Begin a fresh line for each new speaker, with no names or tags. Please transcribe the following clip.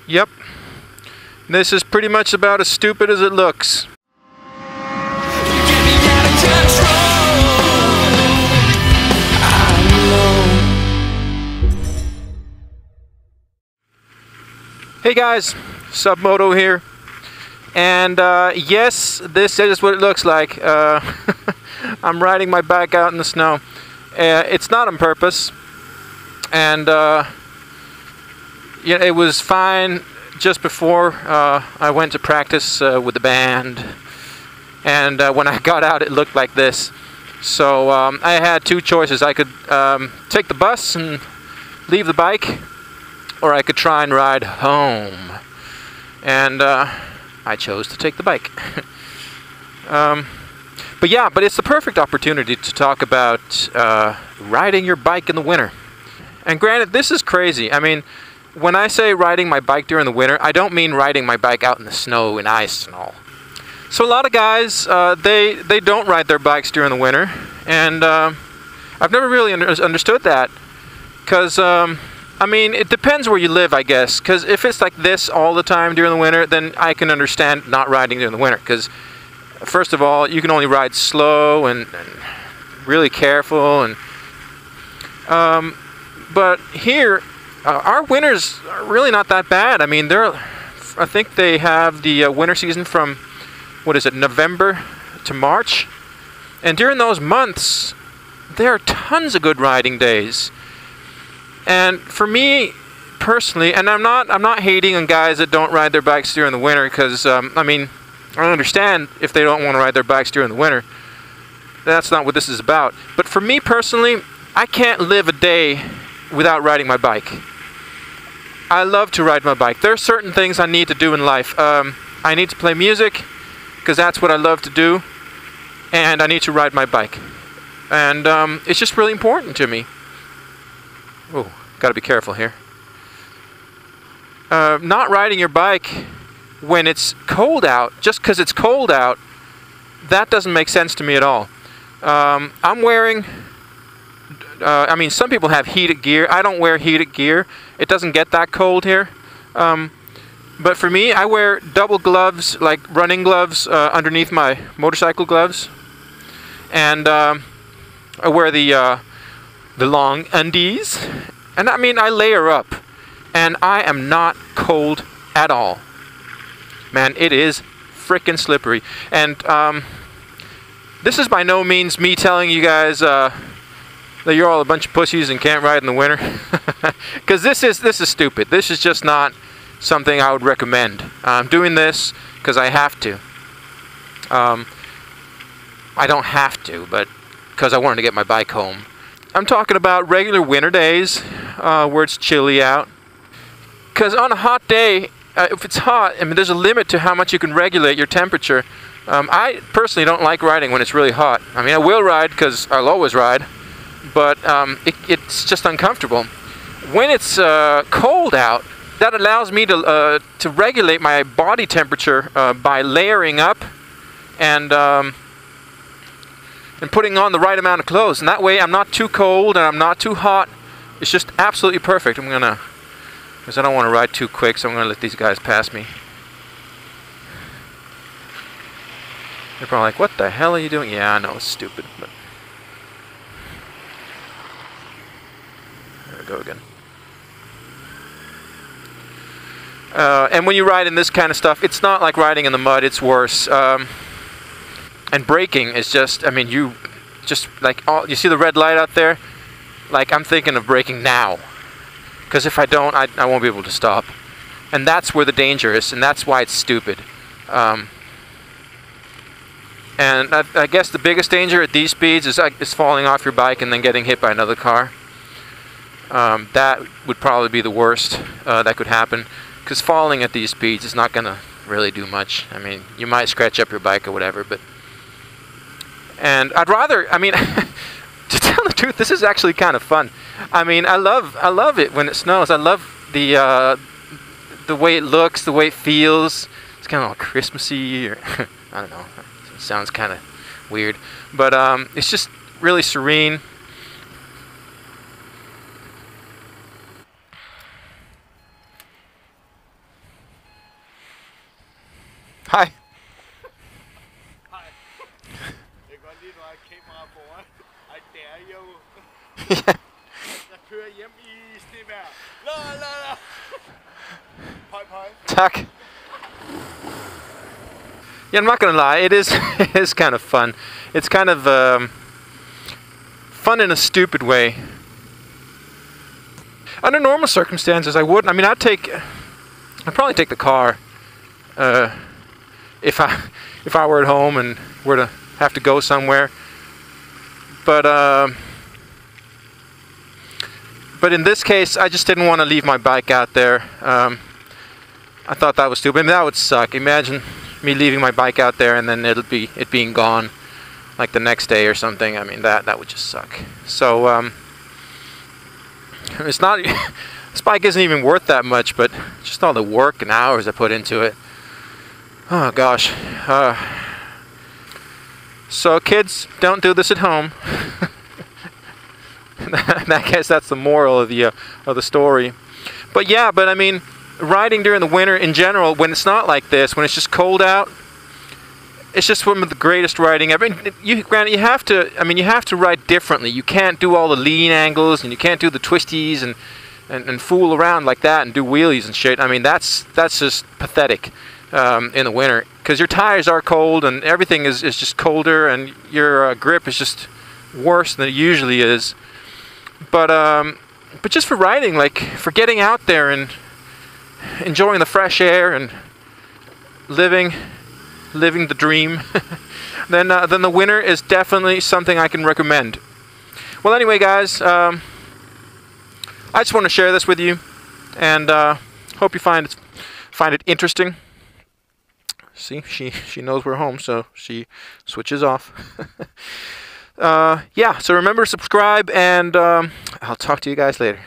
Yep. This is pretty much about as stupid as it looks. Hey guys, Submoto here. And yes, this is what it looks like. I'm riding my bike out in the snow. It's not on purpose. And yeah, it was fine just before I went to practice with the band. And when I got out, it looked like this. So I had two choices. I could take the bus and leave the bike, or I could try and ride home. And I chose to take the bike. But yeah, but it's the perfect opportunity to talk about riding your bike in the winter. And granted, this is crazy. I mean, when I say riding my bike during the winter, I don't mean riding my bike out in the snow and ice and all. So a lot of guys, they don't ride their bikes during the winter. And I've never really understood that. Because, I mean, it depends where you live, I guess. Because if it's like this all the time during the winter, then I can understand not riding during the winter. Because, first of all, you can only ride slow and really careful. And but here, our winters are really not that bad. I mean, I think they have the winter season from, what is it, November to March. And during those months, there are tons of good riding days. And for me personally, and I'm not hating on guys that don't ride their bikes during the winter, because I mean, I understand if they don't want to ride their bikes during the winter. That's not what this is about. But for me personally, I can't live a day without riding my bike. I love to ride my bike. There are certain things I need to do in life. I need to play music, because that's what I love to do, and I need to ride my bike. And it's just really important to me. Oh, gotta be careful here. Not riding your bike when it's cold out, just because it's cold out, that doesn't make sense to me at all. I'm wearing, I mean, some people have heated gear. I don't wear heated gear. It doesn't get that cold here. But for me, I wear double gloves, like running gloves, underneath my motorcycle gloves. And I wear the long undies. And I mean, I layer up. And I am not cold at all. Man, it is frickin' slippery. And this is by no means me telling you guys that you're all a bunch of pussies and can't ride in the winter. Because this is stupid. This is just not something I would recommend. I'm doing this because I have to. I don't have to, but because I wanted to get my bike home. I'm talking about regular winter days where it's chilly out. Because on a hot day, if it's hot, I mean, there's a limit to how much you can regulate your temperature. I personally don't like riding when it's really hot. I mean, I will ride because I'll always ride, but it's just uncomfortable. When it's cold out, that allows me to regulate my body temperature by layering up and putting on the right amount of clothes. And that way I'm not too cold and I'm not too hot. It's just absolutely perfect. Because I don't want to ride too quick, so I'm going to let these guys pass me. They're probably like, what the hell are you doing? Yeah, I know, it's stupid. But there we go again. And when you ride in this kind of stuff, it's not like riding in the mud, it's worse. And braking is just, I mean, you just like, you see the red light out there? Like, I'm thinking of braking now. Because if I don't, I won't be able to stop. And that's where the danger is, and that's why it's stupid. And I guess the biggest danger at these speeds is falling off your bike and then getting hit by another car. That would probably be the worst that could happen. Because falling at these speeds is not going to really do much. I mean, you might scratch up your bike or whatever, but... And I'd rather, I mean... To tell the truth, this is actually kind of fun. I mean, I love it when it snows. I love the way it looks, the way it feels. It's kind of all Christmassy, or I don't know. It sounds kind of weird, but it's just really serene. Hej.
Hej. Jeg kan godt lide, at du har et kamera foran. Ej, det er jo. Jeg kører hjem i snevejr. La. Pøj.
Tak. Yeah, I'm not gonna lie. It is kind of fun. It's kind of fun in a stupid way. Under normal circumstances, I wouldn't. I mean, I'd probably take the car if I were at home and were to have to go somewhere. But in this case, I just didn't want to leave my bike out there. I thought that was stupid. I mean, that would suck. Imagine me leaving my bike out there and then it being gone like the next day or something. I mean, that would just suck. So it's not. This bike isn't even worth that much, but just all the work and hours I put into it. Oh gosh. So kids, don't do this at home. I guess that's the moral of the story. But yeah, I mean, riding during the winter in general, when it's not like this, when it's just cold out, it's just one of the greatest riding ever. Granted, you have to ride differently. You can't do all the lean angles, and you can't do the twisties and fool around like that and do wheelies and shit. I mean, that's just pathetic in the winter, because your tires are cold and everything is just colder, and your grip is just worse than it usually is. But just for riding, like for getting out there and enjoying the fresh air and living the dream, then the winter is definitely something I can recommend. Well, anyway, guys, I just want to share this with you, and hope you find it interesting. See, she knows we're home, so she switches off. Yeah, so remember to subscribe, and I'll talk to you guys later.